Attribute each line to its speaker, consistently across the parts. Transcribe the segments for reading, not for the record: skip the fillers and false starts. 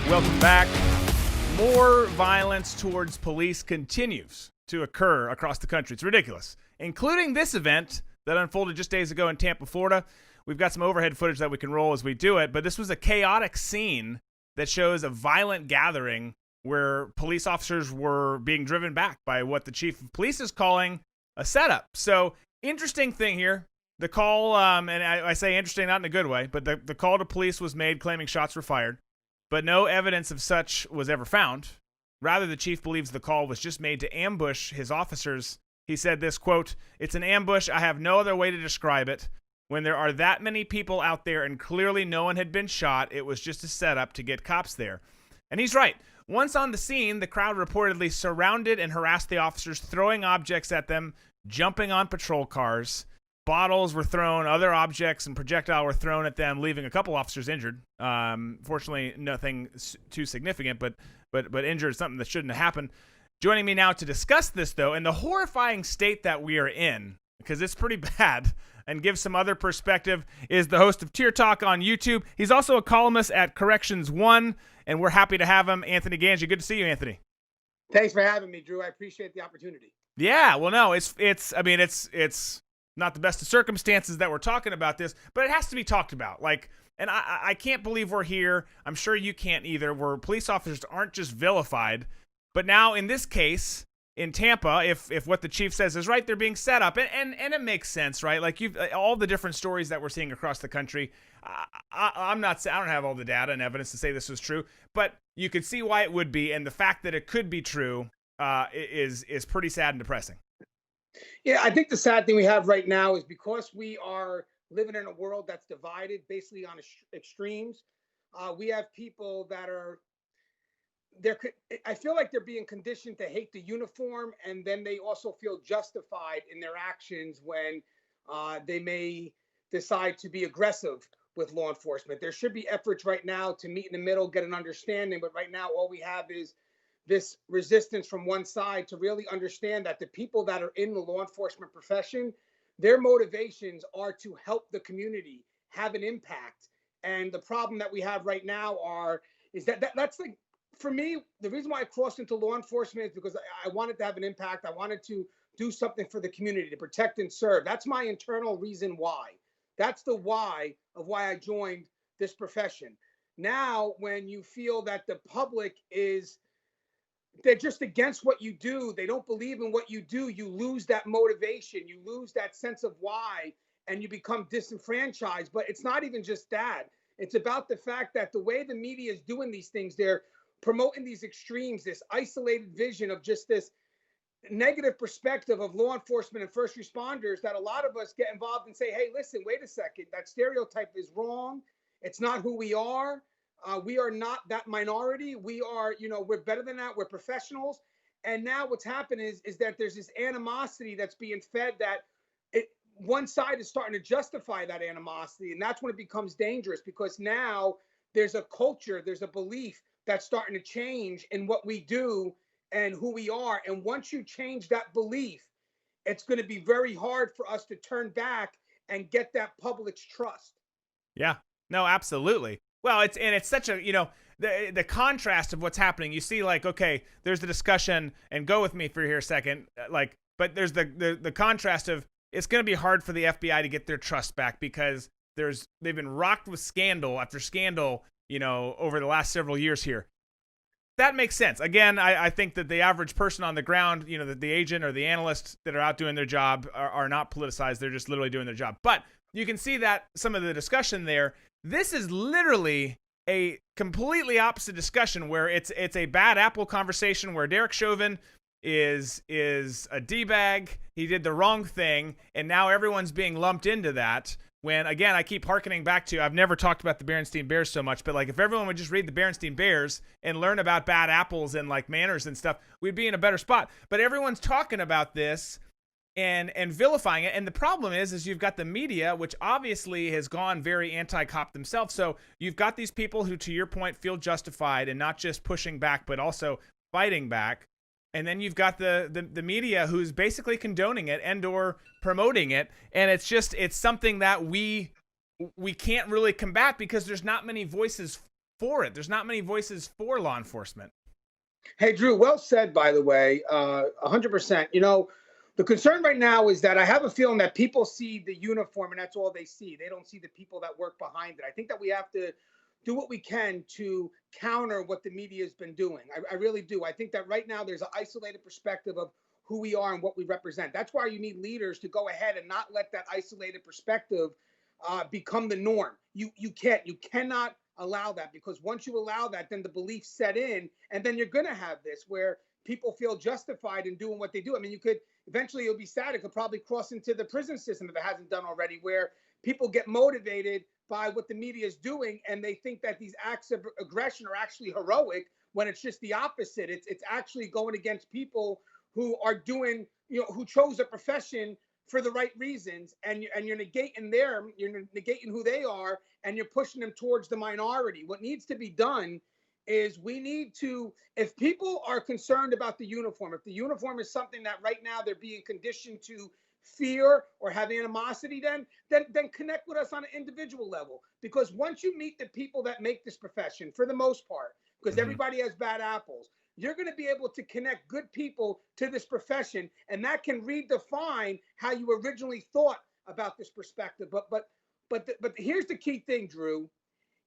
Speaker 1: Welcome back. More violence towards police continues to occur across the country. It's ridiculous, including this event that unfolded just days ago in Tampa, Florida. We've got some overhead footage that we can roll as we do it, but this was a chaotic scene that shows a violent gathering where police officers were being driven back by what the chief of police is calling a setup. So, interesting thing here. The call, and I say interesting not in a good way, but the call to police was made claiming shots were fired. But no evidence of such was ever found. Rather, the chief believes the call was just made to ambush his officers. He said this, quote, "It's an ambush. I have no other way to describe it. When there are that many people out there and clearly no one had been shot, it was just a setup to get cops there." And he's right. Once on the scene, the crowd reportedly surrounded and harassed the officers, throwing objects at them, jumping on patrol cars. Bottles were thrown, other objects and projectile were thrown at them, leaving a couple officers injured. Fortunately, nothing too significant, but injured, something that shouldn't have happened. Joining me now to discuss this, though, and the horrifying state that we are in, because it's pretty bad, and give some other perspective, is the host of Tier Talk on YouTube. He's also a columnist at Corrections One, and we're happy to have him, Anthony Ganji. Good to see you, Anthony.
Speaker 2: Thanks for having me, Drew. I appreciate the opportunity.
Speaker 1: Yeah, well, no, it's not the best of circumstances that we're talking about this, but it has to be talked about. And I can't believe we're here. I'm sure you can't either, where police officers aren't just vilified. But now in this case, in Tampa, if what the chief says is right, they're being set up. And it makes sense, right? Like all the different stories that we're seeing across the country. I don't have all the data and evidence to say this was true, but you could see why it would be. And the fact that it could be true is pretty sad and depressing.
Speaker 2: Yeah, I think the sad thing we have right now is because we are living in a world that's divided basically on extremes. We have people that are there. I feel like they're being conditioned to hate the uniform, and then they also feel justified in their actions when they may decide to be aggressive with law enforcement. There should be efforts right now to meet in the middle, get an understanding. But right now, all we have is this resistance from one side to really understand that the people that are in the law enforcement profession, their motivations are to help the community have an impact. And the problem that we have right now is that's like, for me, the reason why I crossed into law enforcement is because I wanted to have an impact. I wanted to do something for the community, to protect and serve. That's my internal reason why. That's the why of why I joined this profession. Now, when you feel that the public they're just against what you do, they don't believe in what you do, you lose that motivation, you lose that sense of why, and you become disenfranchised. But it's not even just that. It's about the fact that the way the media is doing these things, they're promoting these extremes, this isolated vision of just this negative perspective of law enforcement and first responders, that a lot of us get involved and say, hey, listen, wait a second, that stereotype is wrong. It's not who we are. We are not that minority. We are, we're better than that. We're professionals. And now what's happened is that there's this animosity that's being fed, that one side is starting to justify that animosity. And that's when it becomes dangerous, because now there's a culture, there's a belief that's starting to change in what we do and who we are. And once you change that belief, it's going to be very hard for us to turn back and get that public's trust.
Speaker 1: Yeah, no, absolutely. Well, it's such a, the contrast of what's happening. You see, okay, there's the discussion, and go with me for here a second, but there's the contrast of, it's going to be hard for the FBI to get their trust back, because they've been rocked with scandal after scandal, over the last several years here. That makes sense. Again, I think that the average person on the ground, the agent or the analyst that are out doing their job are not politicized. They're just literally doing their job. But you can see that some of the discussion there, this is literally a completely opposite discussion, where it's a bad apple conversation, where Derek Chauvin is a D-bag. He did the wrong thing, and now everyone's being lumped into that. When, again, I keep hearkening back to, I've never talked about the Berenstain Bears so much, but if everyone would just read the Berenstain Bears and learn about bad apples and manners and stuff, we'd be in a better spot. But everyone's talking about this and vilifying it. And the problem is you've got the media, which obviously has gone very anti-cop themselves. So you've got these people who, to your point, feel justified and not just pushing back, but also fighting back. And then you've got the media who's basically condoning it and or promoting it. And it's something that we can't really combat, because there's not many voices for it. There's not many voices for law enforcement.
Speaker 2: Hey, Drew, well said, by the way, 100%. The concern right now is that I have a feeling that people see the uniform and that's all they see. They don't see the people that work behind it. I think that we have to do what we can to counter what the media has been doing. I really do. I think that right now there's an isolated perspective of who we are and what we represent. That's why you need leaders to go ahead and not let that isolated perspective become the norm. You cannot allow that, because once you allow that, then the beliefs set in, and then you're going to have this where people feel justified in doing what they do. I mean, you could eventually, it'll be sad, it could probably cross into the prison system if it hasn't done already, where people get motivated by what the media is doing and they think that these acts of aggression are actually heroic, when it's just the opposite. It's actually going against people who are doing, who chose a profession for the right reasons, and you're negating them, you're negating who they are, and you're pushing them towards the minority. What needs to be done is we need to, if people are concerned about the uniform, if the uniform is something that right now they're being conditioned to fear or have animosity, then connect with us on an individual level. Because once you meet the people that make this profession, for the most part, because everybody has bad apples, you're going to be able to connect good people to this profession, and that can redefine how you originally thought about this perspective. But here's the key thing, Drew,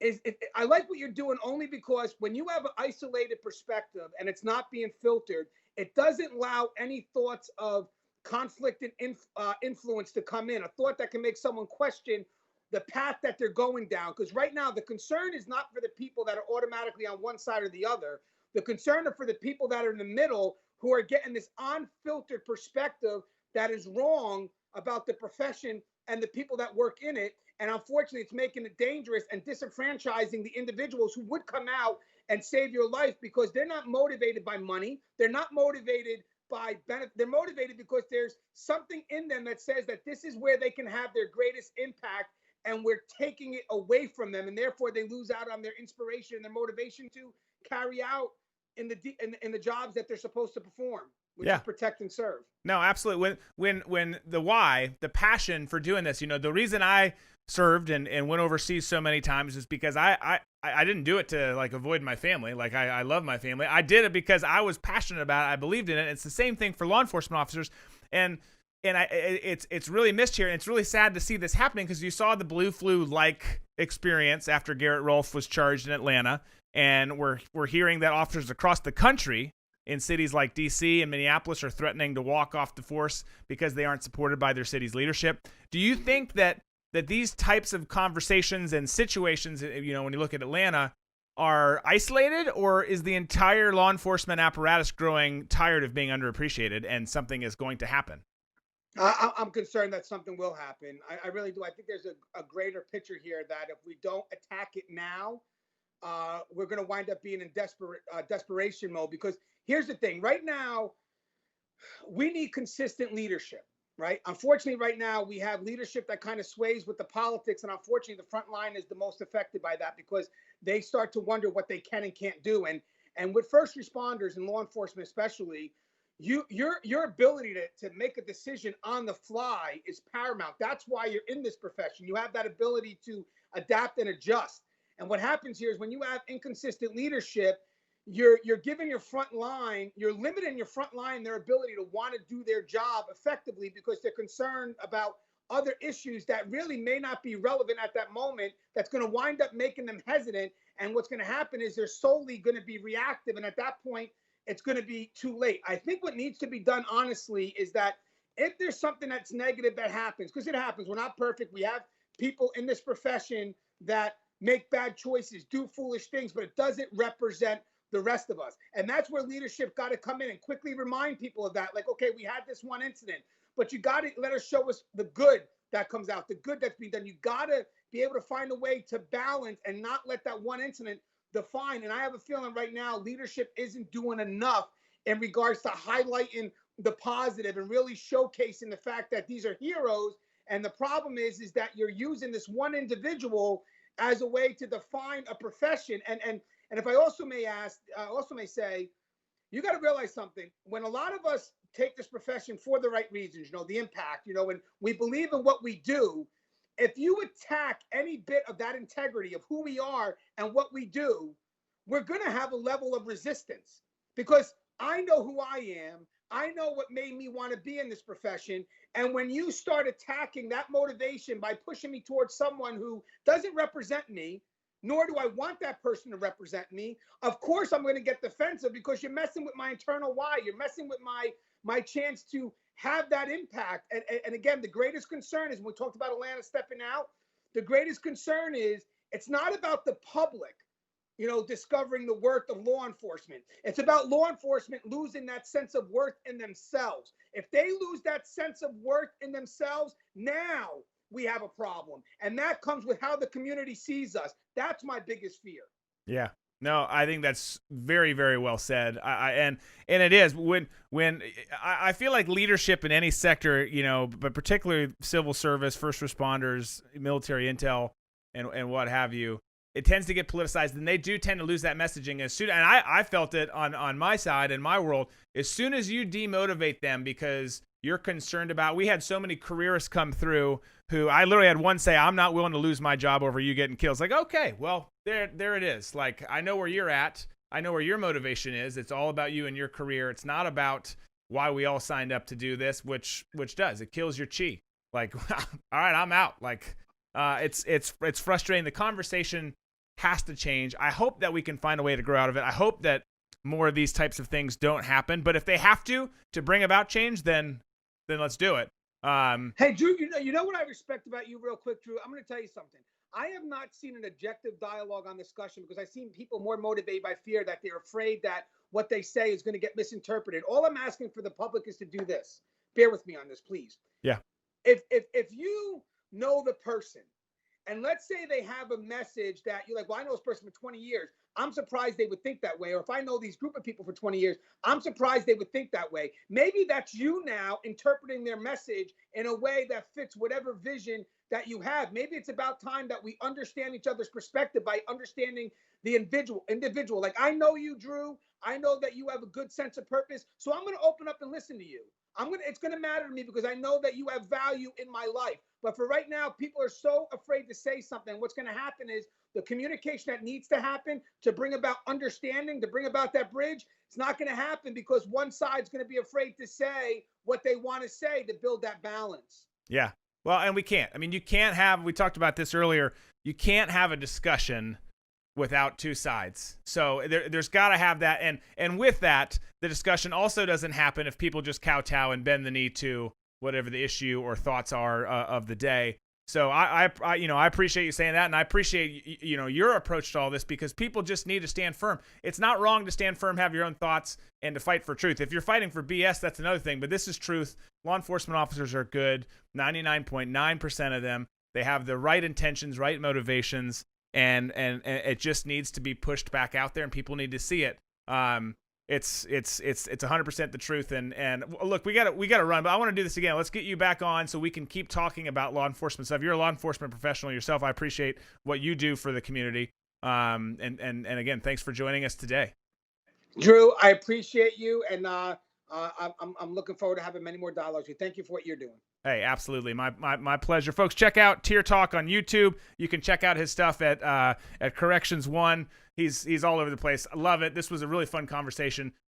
Speaker 2: is I like what you're doing only because when you have an isolated perspective and it's not being filtered, it doesn't allow any thoughts of conflict and influence to come in, a thought that can make someone question the path that they're going down. Because right now, the concern is not for the people that are automatically on one side or the other. The concern are for the people that are in the middle, who are getting this unfiltered perspective that is wrong about the profession and the people that work in it. And unfortunately, it's making it dangerous and disenfranchising the individuals who would come out and save your life, because they're not motivated by money. They're not motivated by benefit. They're motivated because there's something in them that says that this is where they can have their greatest impact, and we're taking it away from them. And therefore, they lose out on their inspiration and their motivation to carry out in the jobs that they're supposed to perform, which is protect and serve.
Speaker 1: No, absolutely. When the why, the passion for doing this, the reason I served and went overseas so many times is because I didn't do it to like avoid my family. Like I love my family. I did it because I was passionate about it. I believed in it. It's the same thing for law enforcement officers. And it's really missed here. And it's really sad to see this happening, because you saw the blue flu-like experience after Garrett Rolfe was charged in Atlanta. And we're hearing that officers across the country in cities like D.C. and Minneapolis are threatening to walk off the force because they aren't supported by their city's leadership. Do you think that these types of conversations and situations, when you look at Atlanta, are isolated, or is the entire law enforcement apparatus growing tired of being underappreciated and something is going to happen?
Speaker 2: I'm concerned that something will happen. I really do. I think there's a greater picture here, that if we don't attack it now, we're going to wind up being in desperation mode. Because here's the thing. Right now, we need consistent leadership, right? Unfortunately, right now, we have leadership that kind of sways with the politics. And unfortunately, the front line is the most affected by that, because they start to wonder what they can and can't do. And with first responders and law enforcement especially, your ability to make a decision on the fly is paramount. That's why you're in this profession. You have that ability to adapt and adjust. And what happens here is when you have inconsistent leadership, you're giving your front line, you're limiting your front line their ability to want to do their job effectively, because they're concerned about other issues that really may not be relevant at that moment. That's going to wind up making them hesitant. And what's going to happen is they're solely going to be reactive. And at that point, it's going to be too late. I think what needs to be done, honestly, is that if there's something that's negative that happens, because it happens, we're not perfect. We have people in this profession that make bad choices, do foolish things, but it doesn't represent the rest of us. And that's where leadership got to come in and quickly remind people of that. Like, okay, we had this one incident, but you got to let us show us the good that comes out, the good that's being done. You got to be able to find a way to balance and not let that one incident define. And I have a feeling right now leadership isn't doing enough in regards to highlighting the positive and really showcasing the fact that these are heroes. And the problem is that you're using this one individual as a way to define a profession. And if I also may say, you got to realize something. When a lot of us take this profession for the right reasons, the impact, when we believe in what we do, if you attack any bit of that integrity of who we are and what we do, we're going to have a level of resistance, because I know who I am. I know what made me want to be in this profession. And when you start attacking that motivation by pushing me towards someone who doesn't represent me, nor do I want that person to represent me, of course I'm going to get defensive, because you're messing with my internal why. You're messing with my chance to have that impact. And again, the greatest concern is, when we talked about Atlanta stepping out, the greatest concern is it's not about the public, discovering the worth of law enforcement. It's about law enforcement losing that sense of worth in themselves. If they lose that sense of worth in themselves, now we have a problem. And that comes with how the community sees us. That's my biggest fear.
Speaker 1: Yeah. No, I think that's very, very well said. And it is when I feel like leadership in any sector, but particularly civil service, first responders, military intel, and what have you, it tends to get politicized, and they do tend to lose that messaging as soon. And I felt it on my side, in my world, as soon as you demotivate them because you're concerned about. We had so many careerists come through who I literally had one say, "I'm not willing to lose my job over you getting killed." It's like, okay, well, there it is. Like, I know where you're at. I know where your motivation is. It's all about you and your career. It's not about why we all signed up to do this, which does. It kills your chi. Like, all right, I'm out. Like, it's frustrating. The conversation has to change. I hope that we can find a way to grow out of it. I hope that more of these types of things don't happen. But if they have to bring about change, then let's do it.
Speaker 2: Hey, Drew, you know what I respect about you real quick, Drew? I'm going to tell you something. I have not seen an objective dialogue on discussion, because I've seen people more motivated by fear, that they're afraid that what they say is going to get misinterpreted. All I'm asking for the public is to do this. Bear with me on this, please.
Speaker 1: Yeah.
Speaker 2: If you know the person, and let's say they have a message that you're like, well, I know this person for 20 years. I'm surprised they would think that way. Or if I know these group of people for 20 years, I'm surprised they would think that way. Maybe that's you now interpreting their message in a way that fits whatever vision that you have. Maybe it's about time that we understand each other's perspective by understanding the individual. Like, I know you, Drew. I know that you have a good sense of purpose. So I'm going to open up and listen to you. It's going to matter to me, because I know that you have value in my life. But for right now, people are so afraid to say something. What's going to happen is the communication that needs to happen to bring about understanding, to bring about that bridge, it's not going to happen, because one side's going to be afraid to say what they want to say to build that balance.
Speaker 1: Yeah. Well, and we can't. I mean, you can't have, we talked about this earlier, you can't have a discussion without two sides. So there's got to have that. And with that, the discussion also doesn't happen if people just kowtow and bend the knee to whatever the issue or thoughts are of the day. So I appreciate you saying that, and I appreciate your approach to all this, because people just need to stand firm. It's not wrong to stand firm, have your own thoughts, and to fight for truth. If you're fighting for BS, that's another thing. But this is truth. Law enforcement officers are good. 99.9% of them. They have the right intentions, right motivations, and it just needs to be pushed back out there, and people need to see it. It's 100% the truth. And look, we gotta run, but I want to do this again. Let's get you back on so we can keep talking about law enforcement stuff. You're a law enforcement professional yourself. I appreciate what you do for the community. And again, thanks for joining us today.
Speaker 2: Drew, I appreciate you, and I'm looking forward to having many more dialogues with you. Thank you for what you're doing.
Speaker 1: Hey, absolutely. My pleasure. Folks, check out Tier Talk on YouTube. You can check out his stuff at Corrections One. He's all over the place. I love it. This was a really fun conversation.